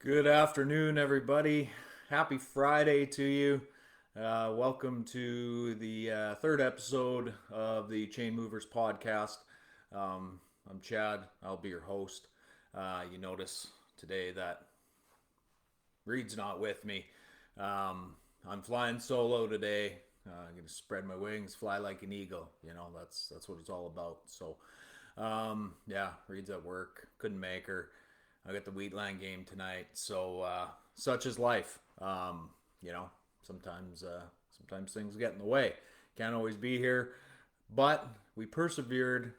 Good afternoon, everybody. Happy Friday to you. Welcome to the third episode of the Chainmovers podcast. I'm Chad. I'll be your host. You notice today that Reed's not with me. I'm flying solo today. I'm going to spread my wings, fly like an eagle. That's what it's all about. So, yeah, Reed's at work. Couldn't make her. I got the Wheatland game tonight, so such is life. You know, sometimes things get in the way. Can't always be here, but we persevered.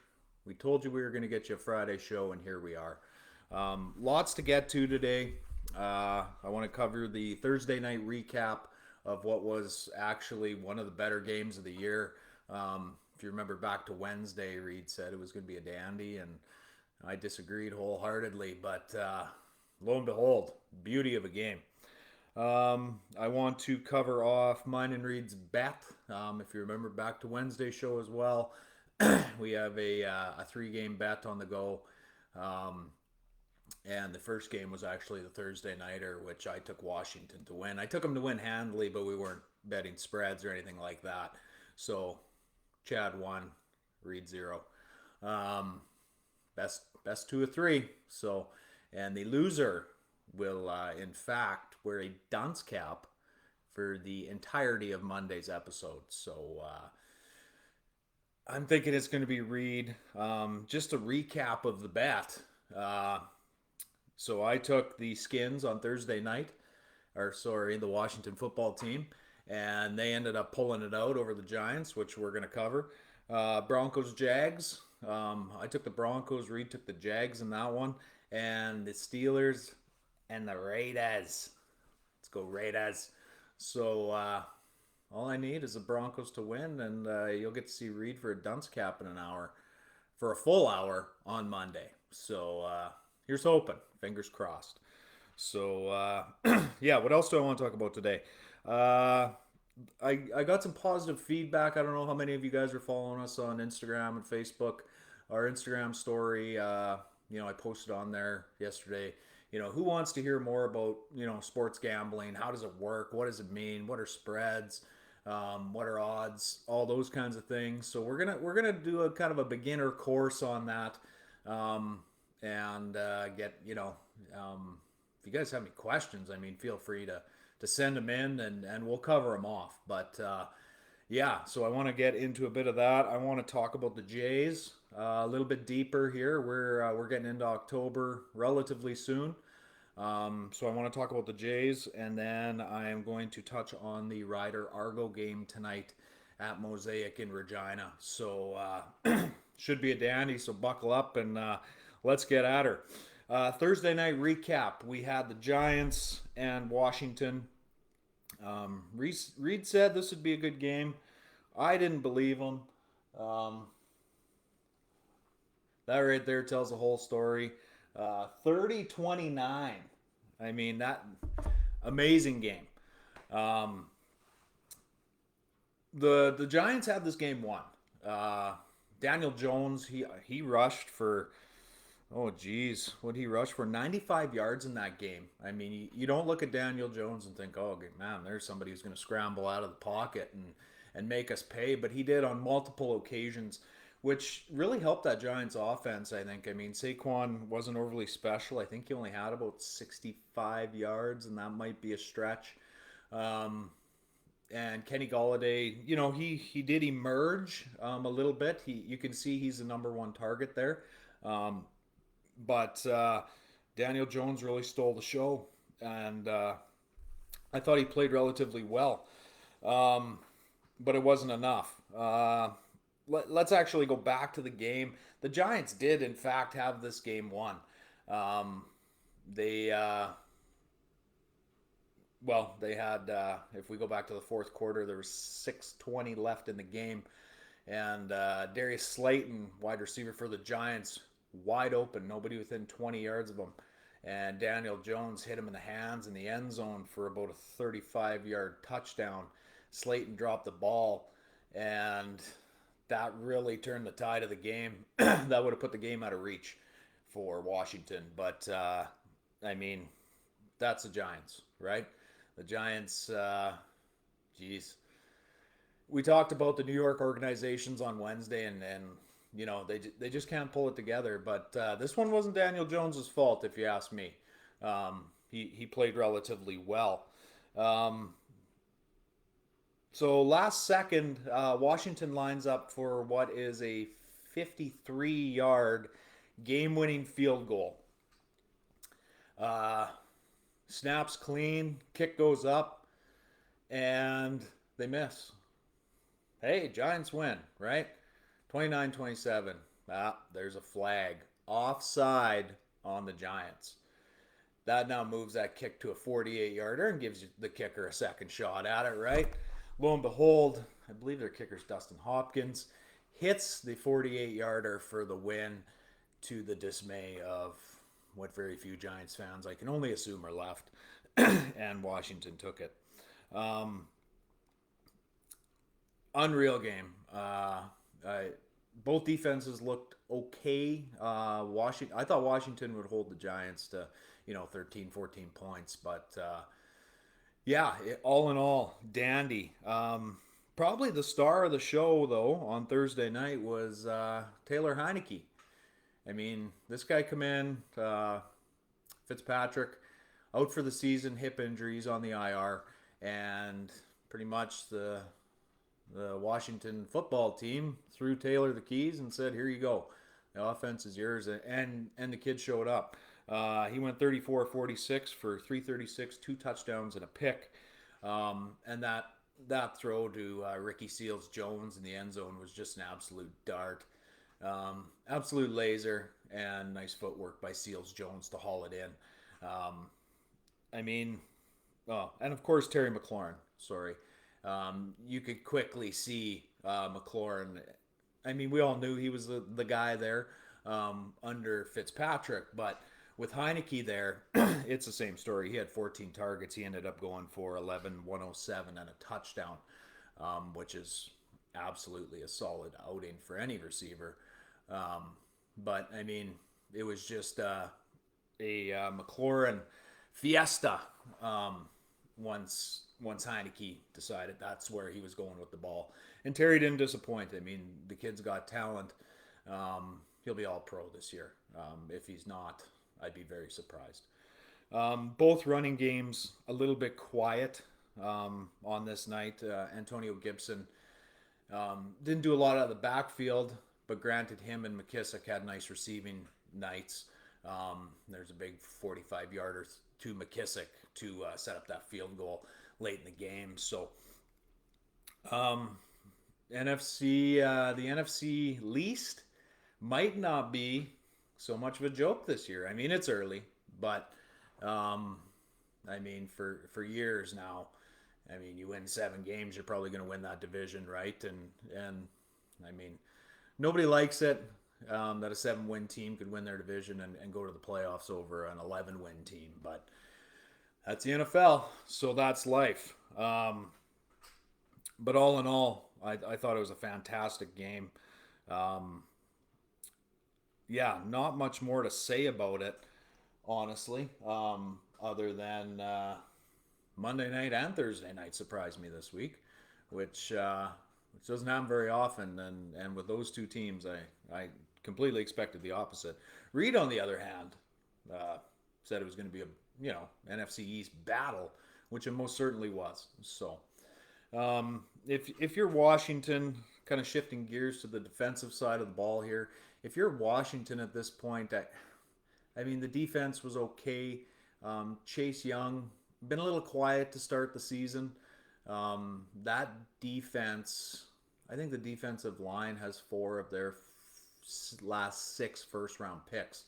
We told you we were going to get you a Friday show, and here we are. Lots to get to today. I want to cover the Thursday night recap of what was actually one of the better games of the year. If you remember back to Wednesday, Reed said it was going to be a dandy, and I disagreed wholeheartedly, but lo and behold, beauty of a game. I want to cover off mine and Reed's bet. If you remember back to Wednesday's show as well, we have a three-game bet on the go. And the first game was actually the Thursday nighter, which I took Washington to win. I took them to win handily, but we weren't betting spreads or anything like that. So Chad won, Reed 0. Best two of three. So, and the loser will, in fact, wear a dunce cap for the entirety of Monday's episode. So, I'm thinking it's going to be Reed. Just a recap of the bet. So I took the Skins on Thursday night, the Washington football team, and they ended up pulling it out over the Giants, which we're going to cover. Broncos Jags. I took the Broncos. Reed took the Jags in that one, and the Steelers and the Raiders. Let's go Raiders. So all I need is the Broncos to win, and you'll get to see Reed for a dunce cap in an hour, for a full hour on Monday. So here's hoping. Fingers crossed. So yeah, what else do I want to talk about today? I got some positive feedback. I don't know how many of you guys are following us on Instagram and Facebook. Our Instagram story, I posted on there yesterday. Who wants to hear more about, sports gambling? How does it work? What does it mean? What are spreads? What are odds? All those kinds of things. So we're gonna do a kind of a beginner course on that, and get if you guys have any questions, feel free to send them in, and we'll cover them off. But yeah, so I want to get into a bit of that. I want to talk about the Jays a little bit deeper here. We're getting into October relatively soon. So I want to talk about the Jays, and then I am going to touch on the Ryder Argo game tonight at Mosaic in Regina. So should be a dandy, so buckle up and let's get at her. Thursday night recap. We had the Giants and Washington. Reed said this would be a good game. I didn't believe him. That right there tells the whole story. 30-29. That amazing game. The Giants had this game won. Daniel Jones, he rushed for, oh geez, what he rushed for 95 yards in that game. You don't look at Daniel Jones and think, oh man, there's somebody who's going to scramble out of the pocket and make us pay, but he did on multiple occasions, which really helped that Giants offense, I think. Saquon wasn't overly special. I think he only had about 65 yards, and that might be a stretch. And Kenny Golladay, he did emerge a little bit. You can see he's the number one target there. But Daniel Jones really stole the show, and I thought he played relatively well. But it wasn't enough. Let's actually go back to the game. The Giants did, in fact, have this game won. They had, if we go back to the fourth quarter, there was 6:20 left in the game, and Darius Slayton, wide receiver for the Giants, wide open, nobody within 20 yards of him. and Daniel Jones hit him in the hands in the end zone for about a 35-yard touchdown. Slayton dropped the ball, and that really turned the tide of the game. That would have put the game out of reach for Washington. But I mean, that's the Giants, right? The Giants, geez. We talked about the New York organizations on Wednesday, and they just can't pull it together. But this one wasn't Daniel Jones's fault, if you ask me. He played relatively well. Um, so last second, Washington lines up for what is a 53-yard game-winning field goal. Uh, Snaps clean, kick goes up, and they miss. Hey, Giants win, right? 29-27. Ah, there's a flag. Offside on the Giants. That now moves that kick to a 48-yarder and gives the kicker a second shot at it, right? Lo and behold, I believe their kicker's Dustin Hopkins, hits the 48-yarder for the win, to the dismay of what very few Giants fans I can only assume are left, and Washington took it. Um, Unreal game. Both defenses looked okay. I thought Washington would hold the Giants to 13, 14 points, but yeah, all in all, dandy. Probably the star of the show though on Thursday night was Taylor Heineke. I mean, this guy come in, Fitzpatrick, out for the season, hip injuries on the IR, and pretty much the Washington football team threw Taylor the keys and said, "Here you go. The offense is yours." And the kid showed up. He went 34-46 for 336, 2 touchdowns and a pick. And that throw to Ricky Seals-Jones in the end zone was just an absolute dart. Absolute laser, and nice footwork by Seals-Jones to haul it in. I mean, and of course Terry McLaurin. Sorry. You could quickly see McLaurin. I mean, we all knew he was the guy there under Fitzpatrick, but with Heineke there, it's the same story. He had 14 targets. He ended up going for 11, 107, and a touchdown, which is absolutely a solid outing for any receiver. But, I mean, it was just a McLaurin fiesta once Heineke decided that's where he was going with the ball. And Terry didn't disappoint. I mean, the kid's got talent. He'll be all pro this year. If he's not, I'd be very surprised. Both running games a little bit quiet on this night. Antonio Gibson didn't do a lot out of the backfield, but granted, him and McKissick had nice receiving nights. There's a big 45-yarder to McKissick to set up that field goal late in the game. So, the NFC least might not be so much of a joke this year. I mean, it's early, but I mean, for years now, I mean, you win 7 games, you're probably going to win that division, right? And I mean, nobody likes it that a 7-win team could win their division and go to the playoffs over an 11-win team, but that's the NFL, so that's life. But all in all, I thought it was a fantastic game. Yeah, not much more to say about it, honestly, other than Monday night and Thursday night surprised me this week, which doesn't happen very often. And with those two teams, I completely expected the opposite. Reed, on the other hand, said it was going to be a NFC East battle, which it most certainly was. So, if you're Washington, kind of shifting gears to the defensive side of the ball here, if you're Washington at this point, I mean, the defense was okay. Chase Young been a little quiet to start the season. That defense, I think the defensive line has 4 of their last 6 first-round picks.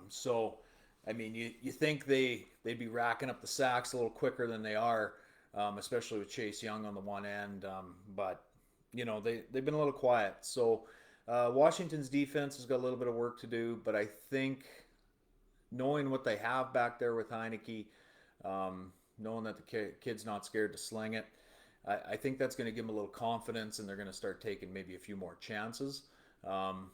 So, I mean, you think they'd be racking up the sacks a little quicker than they are, especially with Chase Young on the one end. But, they've been a little quiet. So, Washington's defense has got a little bit of work to do, but I think knowing what they have back there with Heineke, knowing that the kid's not scared to sling it, I think that's going to give them a little confidence, and they're going to start taking maybe a few more chances.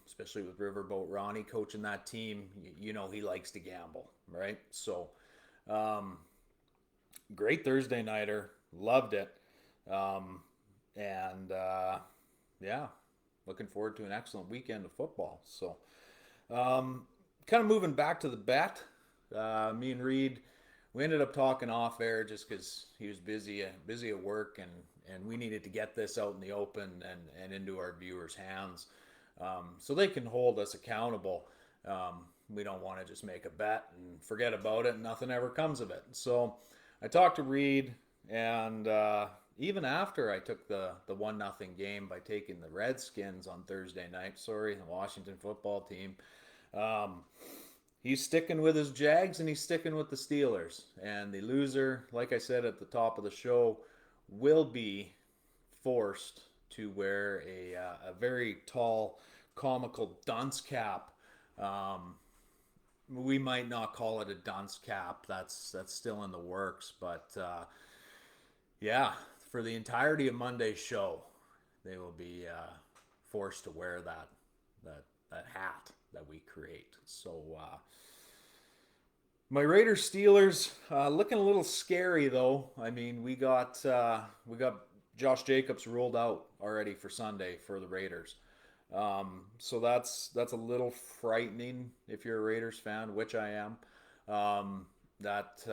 Especially with Riverboat Ronnie coaching that team, you know he likes to gamble, right? So, um, great Thursday nighter, loved it, um, and yeah, looking forward to an excellent weekend of football. So, um, kind of moving back to the bet. Me and Reed, we ended up talking off air just because he was busy at work, and we needed to get this out in the open and into our viewers' hands, so they can hold us accountable. We don't want to just make a bet and forget about it and nothing ever comes of it. So I talked to Reed, and even after I took the 1-0 game by taking the Redskins on Thursday night, sorry, the Washington football team, um, he's sticking with his Jags and he's sticking with the Steelers. And the loser, like I said at the top of the show, will be forced to wear a very tall, comical dunce cap. Um, we might not call it a dunce cap. That's still in the works. But yeah, for the entirety of Monday's show, they will be forced to wear that that hat that we create. So my Raiders Steelers looking a little scary though. I mean, we got Josh Jacobs ruled out already for Sunday for the Raiders. So that's a little frightening if you're a Raiders fan, which I am. That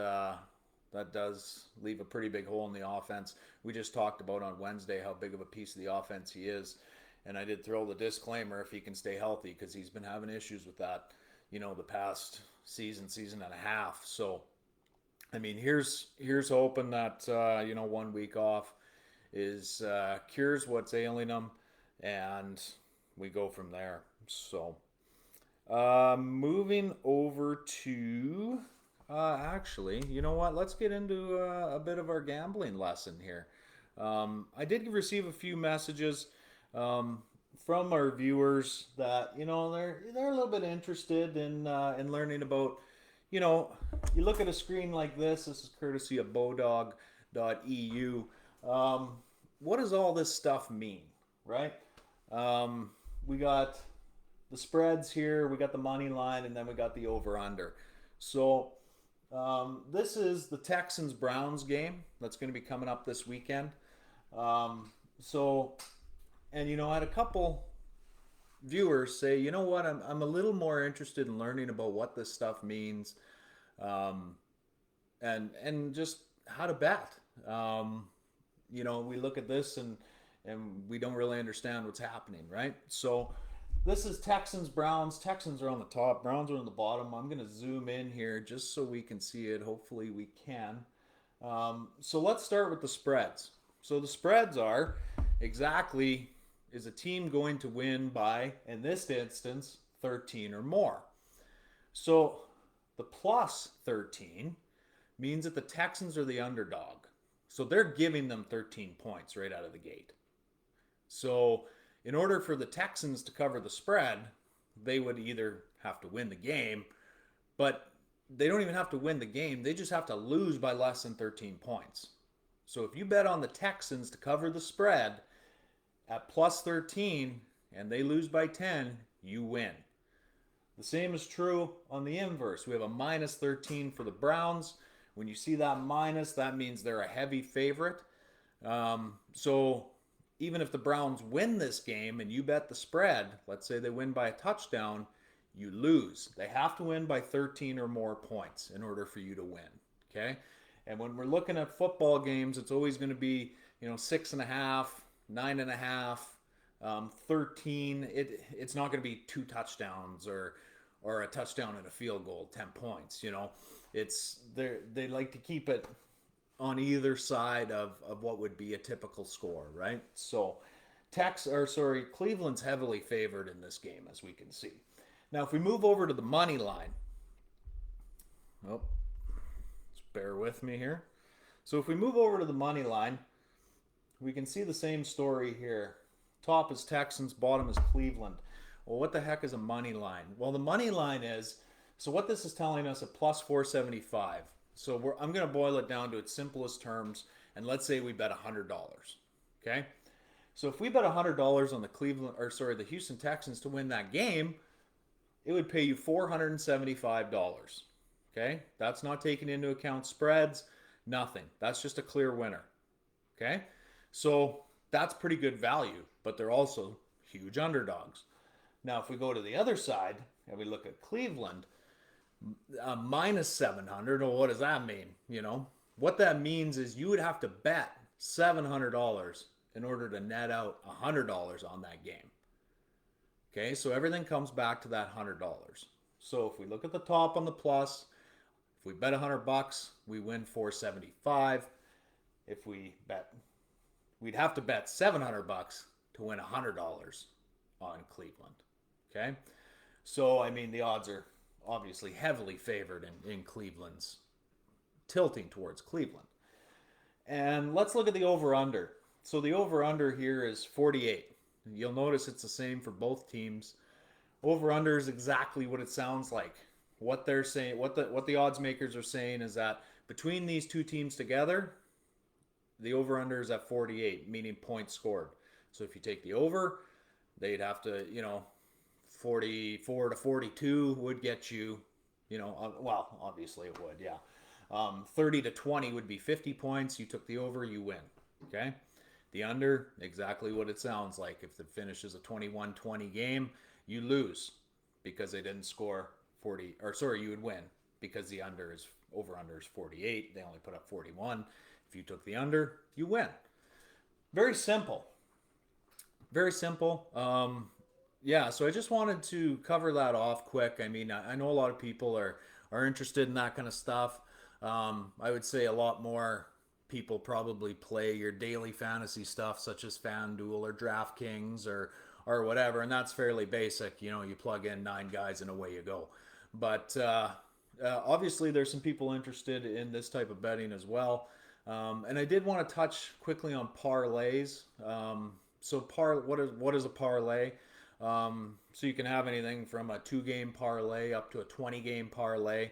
does leave a pretty big hole in the offense. We just talked about on Wednesday how big of a piece of the offense he is, and I did throw the disclaimer if he can stay healthy because he's been having issues with that, the past season and a half. So I mean, here's hoping that 1 week off is cures what's ailing him, and we go from there. So, moving over to actually, you know what? Let's get into a bit of our gambling lesson here. I did receive a few messages from our viewers that they're a little bit interested in learning about. You look at a screen like this. This is courtesy of Bodog.eu. What does all this stuff mean, right? We got the spreads here, we got the money line, and then we got the over under. So this is the Texans Browns game that's going to be coming up this weekend. I had a couple viewers say, you know what, I'm a little more interested in learning about what this stuff means, and just how to bet. We look at this and we don't really understand what's happening, right? So this is Texans Browns. Texans are on the top, Browns are on the bottom. I'm going to zoom in here just so we can see it. Hopefully we can. So let's start with the spreads. So the spreads are exactly, is a team going to win by, in this instance, 13 or more. So the plus 13 means that the Texans are the underdog. So they're giving them 13 points right out of the gate. So in order for the Texans to cover the spread, they would either have to win the game, but they don't even have to win the game. They just have to lose by less than 13 points. So if you bet on the Texans to cover the spread at plus 13 and they lose by 10, you win. The same is true on the inverse. We have a minus 13 for the Browns. When you see that minus, that means they're a heavy favorite. So even if the Browns win this game and you bet the spread, let's say they win by a touchdown, you lose. They have to win by 13 or more points in order for you to win. Okay? And when we're looking at football games, it's always going to be, 6.5, 9.5, 13. It's not going to be 2 touchdowns or a touchdown and a field goal, 10 points. They like to keep it on either side of what would be a typical score, right? So Cleveland's heavily favored in this game, as we can see. Now, if we move over to the money line, just bear with me here. So if we move over to the money line, we can see the same story here. Top is Texans, bottom is Cleveland. Well, what the heck is a money line? Well, the money line is So what this is telling us, a plus 475. So I'm going to boil it down to its simplest terms, and let's say we bet $100. Okay. So if we bet $100 on the Houston Texans to win that game, it would pay you $475. Okay, that's not taking into account spreads, nothing. That's just a clear winner. Okay, so that's pretty good value, but they're also huge underdogs. Now, if we go to the other side and we look at Cleveland, minus 700, well, what does that mean? What that means is you would have to bet $700 in order to net out $100 on that game. Okay, so everything comes back to that $100. So if we look at the top on the plus, if we bet $100, we win 475. If we'd have to bet $700 to win $100 on Cleveland. Okay, so I mean the odds are obviously heavily favored in Cleveland's, tilting towards Cleveland. And let's look at the over/under. So the over/under here is 48. You'll notice it's the same for both teams. Over/under is exactly what it sounds like. What they're saying, what the odds makers are saying is that between these two teams together, the over/under is at 48, meaning points scored. So if you take the over, they'd have to, 44 to 42 would get you, well, obviously it would, yeah. 30 to 20 would be 50 points. You took the over, you win. Okay. The under, exactly what it sounds like. If the finish is a 21-20 game, you lose because they didn't score 40, or sorry, you would win because the over/under is 48. They only put up 41. If you took the under, you win. Very simple. Very simple. Yeah, so I just wanted to cover that off quick. I mean, I know a lot of people are interested in that kind of stuff. I would say a lot more people probably play your daily fantasy stuff such as FanDuel or DraftKings or whatever, and that's fairly basic. You plug in 9 guys and away you go. But obviously there's some people interested in this type of betting as well. And I did want to touch quickly on parlays. What is a parlay? So you can have anything from a 2-game parlay up to a 20-game parlay,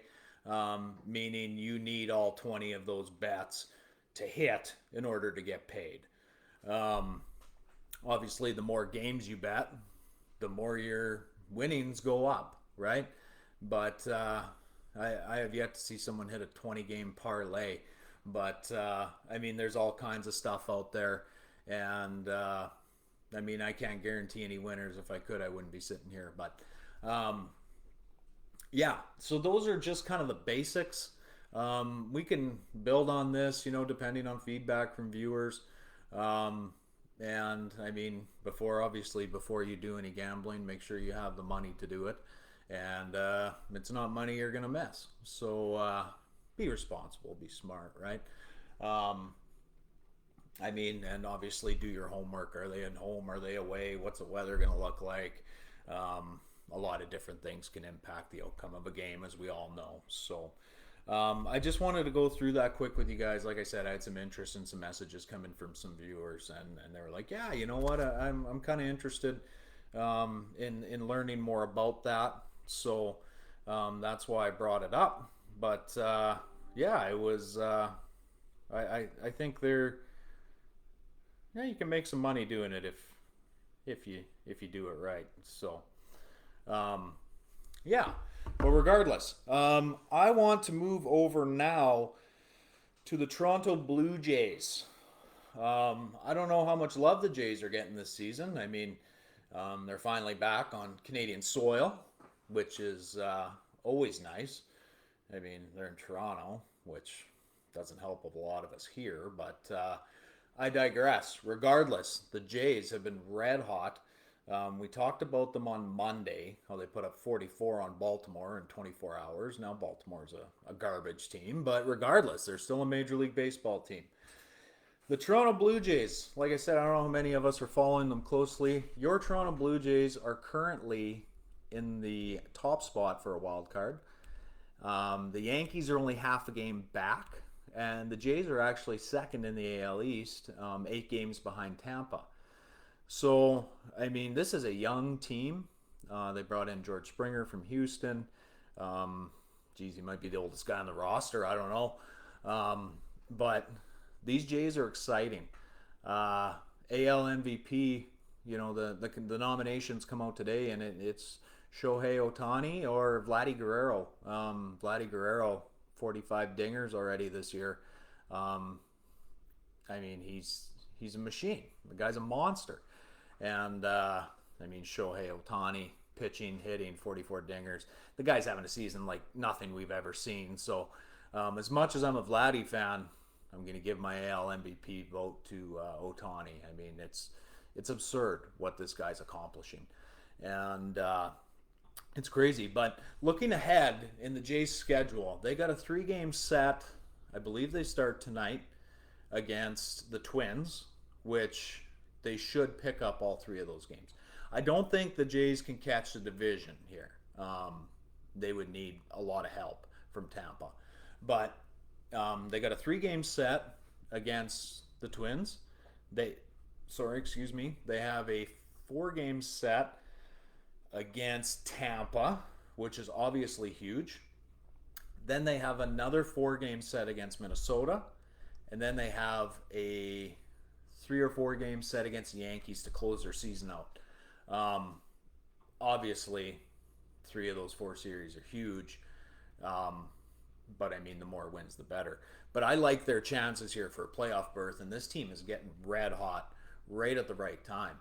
meaning you need all 20 of those bets to hit in order to get paid. Obviously, the more games you bet, the more your winnings go up, right? But I have yet to see someone hit a 20-game parlay. But I mean, there's all kinds of stuff out there, and I mean, I can't guarantee any winners. If I could, I wouldn't be sitting here. But yeah, so those are just kind of the basics. We can build on this, depending on feedback from viewers. And I mean, before you do any gambling, make sure you have the money to do it. And it's not money you're going to miss. So be responsible, be smart, right? I mean, and obviously do your homework. Are they at home? Are they away? What's the weather going to look like? A lot of different things can impact the outcome of a game, as we all know. So I just wanted to go through that quick with you guys. Like I said, I had some interest and some messages coming from some viewers, and they were like, yeah, you know what? I'm kind of interested in learning more about that. So that's why I brought it up. But yeah, it was. I think you can make some money doing it if you do it right. So yeah. But regardless, I want to move over now to the Toronto Blue Jays. I don't know how much love the Jays are getting this season. I mean, they're finally back on Canadian soil, which is always nice. I mean, they're in Toronto, which doesn't help a lot of us here, but I digress. Regardless, the Jays have been red hot. We talked about them on Monday, how they put up 44 on Baltimore in 24 hours. Now Baltimore's a garbage team, but regardless, they're still a Major League Baseball team. The Toronto Blue Jays, like I said, I don't know how many of us are following them closely. Your Toronto Blue Jays are currently in the top spot for a wild card. The Yankees are only half a game back, and the Jays are actually second in the AL East, 8 games behind Tampa. So, I mean, this is a young team. They brought in George Springer from Houston. Geez, he might be the oldest guy on the roster. I don't know. But these Jays are exciting. AL MVP, the nominations come out today, and it's Shohei Ohtani or Vladdy Guerrero. Vladdy Guerrero, 45 dingers already this year. Um, I mean, he's a machine. The guy's a monster. And Shohei Ohtani pitching, hitting, 44 dingers. The guy's having a season like nothing we've ever seen. So, as much as I'm a Vladdy fan, I'm going to give my AL MVP vote to Ohtani. I mean, it's absurd what this guy's accomplishing, and it's crazy. But looking ahead in the Jays' schedule, they got a 3-game set. I believe they start tonight against the Twins, which they should pick up all 3 of those games. I don't think the Jays can catch the division here. They would need a lot of help from Tampa. But they got a 3-game set against the Twins. They have a 4-game set against Tampa, which is obviously huge. Then they have another 4-game set against Minnesota. And then they have a 3 or 4 game set against the Yankees to close their season out. Obviously, 3 of those 4 series are huge. But I mean, the more wins, the better. But I like their chances here for a playoff berth, and this team is getting red hot right at the right time.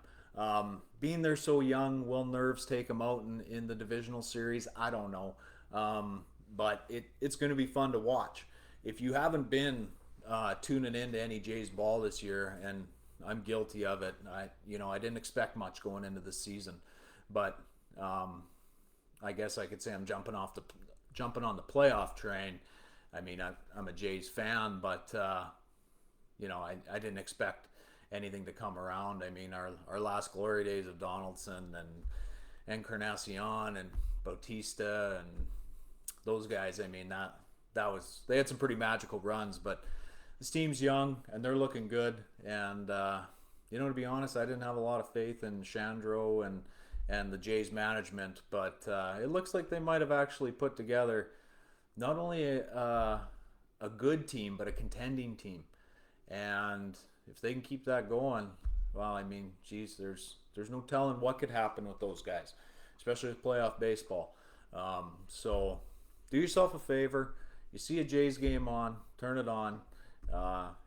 Being they're so young, will nerves take them out in the divisional series? I don't know. But it's going to be fun to watch. If you haven't been tuning into any Jays ball this year, and I'm guilty of it, I didn't expect much going into this season, but I guess I could say I'm jumping on the playoff train. I mean, I'm a Jays fan, but I didn't expect anything to come around. I mean, our last glory days of Donaldson and Encarnacion and Bautista and those guys. I mean, they had some pretty magical runs, but this team's young and they're looking good. And to be honest, I didn't have a lot of faith in Chandro and the Jays management, but it looks like they might have actually put together not only a good team, but a contending team. And if they can keep that going, well, I mean, geez, there's no telling what could happen with those guys, especially with playoff baseball. So do yourself a favor. You see a Jays game on, turn it on.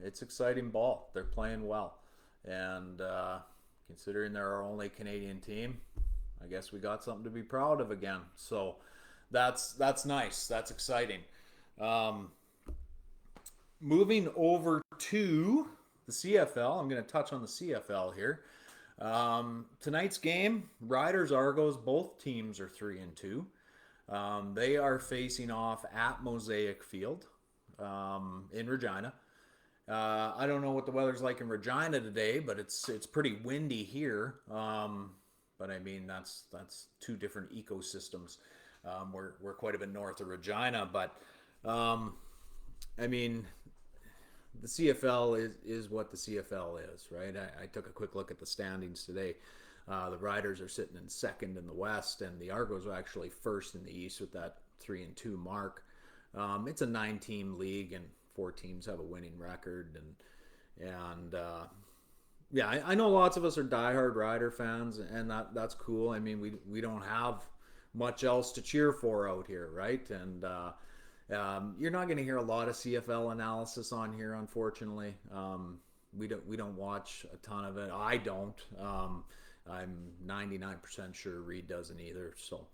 It's exciting ball. They're playing well. And considering they're our only Canadian team, I guess we got something to be proud of again. So that's nice. That's exciting. Moving over to the CFL, I'm going to touch on the CFL here. Tonight's game, Riders Argos, both teams are 3-2. They are facing off at Mosaic Field in Regina. I don't know what the weather's like in Regina today, but it's pretty windy here. But I mean, that's 2 different ecosystems. We're quite a bit north of Regina, but I mean, the CFL is what the CFL is, right? I took a quick look at the standings today. The Riders are sitting in second in the West, and the Argos are actually first in the East with that 3-2 mark. It's a 9-team league, and 4 teams have a winning record, and I know lots of us are diehard Rider fans, and that's cool. I mean, we don't have much else to cheer for out here, right? And you're not going to hear a lot of CFL analysis on here, unfortunately. We don't watch a ton of it. I don't. I'm 99% sure Reed doesn't either. So,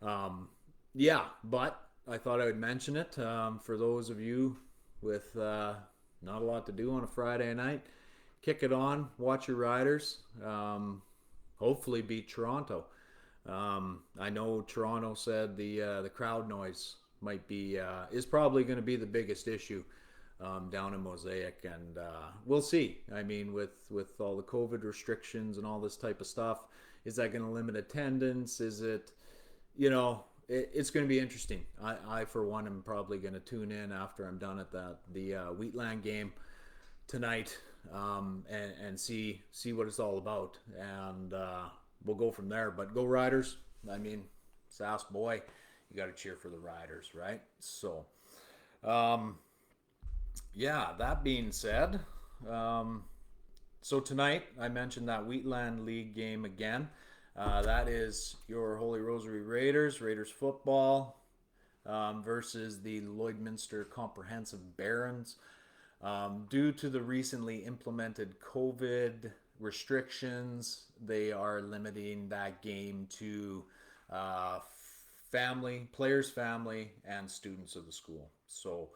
but I thought I would mention it for those of you with not a lot to do on a Friday night. Kick it on, watch your Riders. Hopefully beat Toronto. I know Toronto said the crowd noise is probably going to be the biggest issue down in Mosaic, and we'll see. I mean, with all the COVID restrictions and all this type of stuff, is that going to limit attendance? Is it, it's going to be interesting. I for one am probably going to tune in after I'm done at the Wheatland game tonight, and see what it's all about, and we'll go from there. But go Riders! I mean, Sass boy, you got to cheer for the Riders, right? So, um, yeah, that being said, um, so tonight I mentioned that Wheatland League game again. That is your Holy Rosary Raiders football versus the Lloydminster Comprehensive Barons. Due to the recently implemented COVID restrictions, they are limiting that game to uh, players' family, and students of the school. So,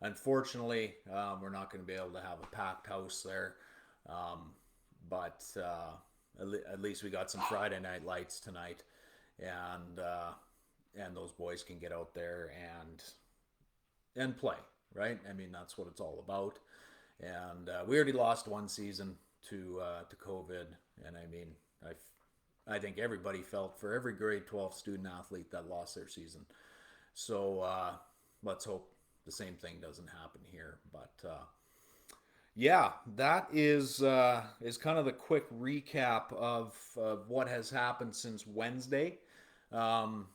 unfortunately, we're not going to be able to have a packed house there. Um, but at least we got some Friday night lights tonight, and those boys can get out there and play, right? I mean, that's what it's all about. And we already lost one season to COVID, and I mean, I think everybody felt for every grade 12 student athlete that lost their season. So let's hope the same thing doesn't happen here. But yeah, that is kind of the quick recap of what has happened since Wednesday. Um,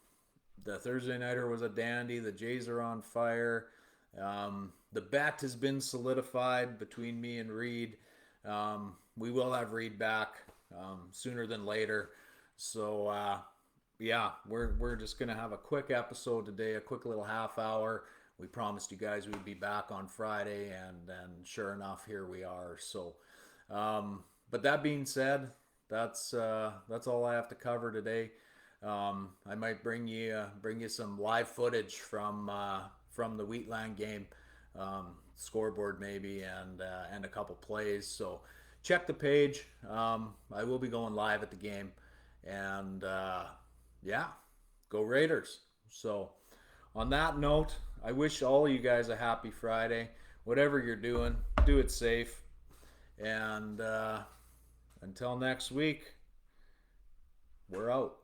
the Thursday nighter was a dandy. The Jays are on fire. The bet has been solidified between me and Reed. We will have Reed back sooner than later. So yeah, we're just gonna have a quick episode today, a quick little half hour. We promised you guys we'd be back on Friday, and sure enough, here we are. So, but that being said, that's all I have to cover today. I might bring you some live footage from the Wheatland game, scoreboard maybe, and a couple plays. So check the page. I will be going live at the game, and yeah, go Raiders. So on that note, I wish all of you guys a happy Friday. Whatever you're doing, do it safe. And until next week, we're out.